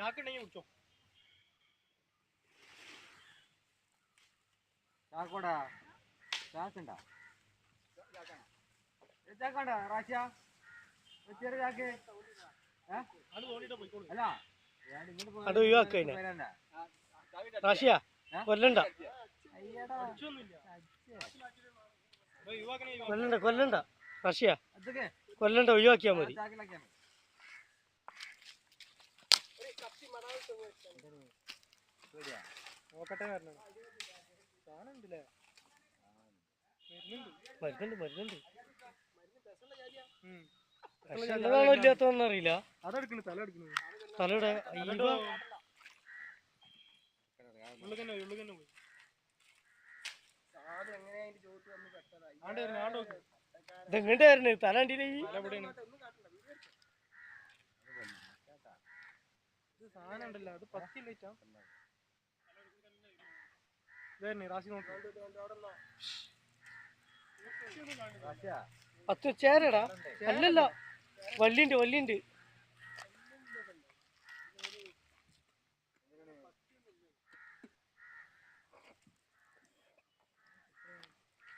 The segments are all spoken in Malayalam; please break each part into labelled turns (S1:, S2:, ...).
S1: ചാക്കുണ്ടെങ്കിൽ കുടിച്ചോ.
S2: ചാക്കോടാ ചാക്കുണ്ടാ ചാക്കണ്ട റാഷ്യ ചെറിയ ചാക്ക് അല്ല
S1: അത് ഒഴിവാക്കന്നെ റാഷ്യ കൊല്ലണ്ട കൊല്ലണ്ട കൊല്ലണ്ട റാഷ്യ കൊല്ലണ്ട ഒഴിവാക്കിയാ മതി.
S2: നോക്കട്ടെ
S1: മരുന്നുണ്ട് മരുന്നുണ്ട് നല്ലതാണോ ഇല്ലാത്തതെന്ന് അറിയില്ല.
S2: അതെടുക്കണു തല എടുക്കണു
S1: തലയുടെ ഇതെങ്ങോട്ടായിരുന്നു തല കണ്ടില്ലേ?
S2: സാധനം ഉണ്ടല്ലോ അത് പത്തില്ലേറ്റാ റാശി നോക്കി
S1: പത്ത് ചേരടാ അല്ലല്ല വള്ളിണ്ട് വള്ളിണ്ട്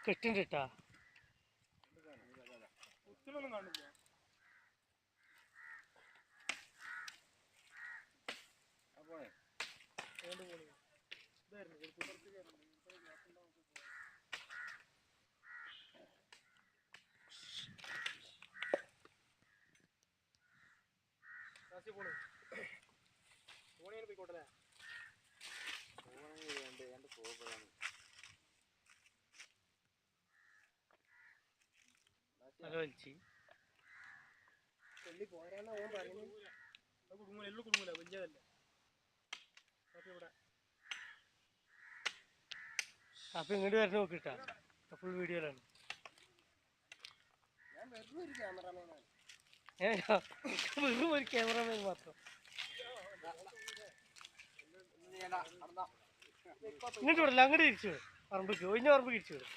S1: കെട്ടുണ്ട് കേട്ടാ
S2: കാണില്ല. പോയിക്കോട്ടെ കുടുങ്ങൂല വലിയതല്ല.
S1: അപ്പൊ ഇങ്ങോട്ട് വരണ നോക്കിട്ടാ ഫുൾ വീഡിയോയിലാണ്. വെറും ഒരു ക്യാമറമാൻ മാത്രം. ഇങ്ങോട്ട് വിടല്ല അങ്ങോട്ട് തിരിച്ചു വിടും പറമ്പ് ഒഴിഞ്ഞ പറമ്പ് തിരിച്ചു വിടും.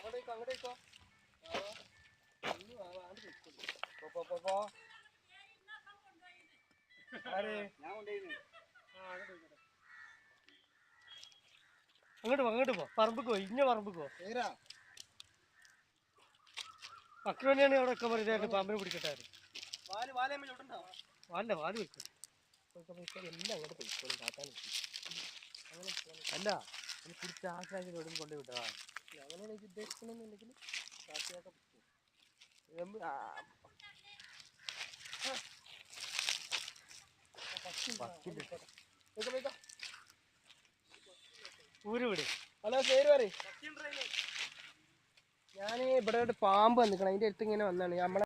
S1: അങ്ങോട്ട് പോ പറമ്പ് ഇഞ്ഞ പറമ്പ് പോ. മക്കളെയാണ് അവിടെ ഒക്കെ പറയുന്നത് പാമ്പിനെ പിടിക്കട്ടായിരുന്നു. വാലിന്റെ വാല് വെക്കും എല്ലാം അങ്ങോട്ട് പോയിക്കോളും കാട്ടാൻ.
S2: അല്ല പിടിച്ച ആശാക്കി എവിടെ കൊണ്ടു വിട്ടാ
S1: അങ്ങനെയാണ് ഇത് ഉദ്ദേശിക്കണമെന്നുണ്ടെങ്കിൽ ഊര് വിട്.
S2: ഹലോ പേര് പറ. ഞാൻ ഇവിടെ പാമ്പ് വന്നിക്കണം അതിന്റെ അടുത്ത് ഇങ്ങനെ വന്നാണ് നമ്മളെ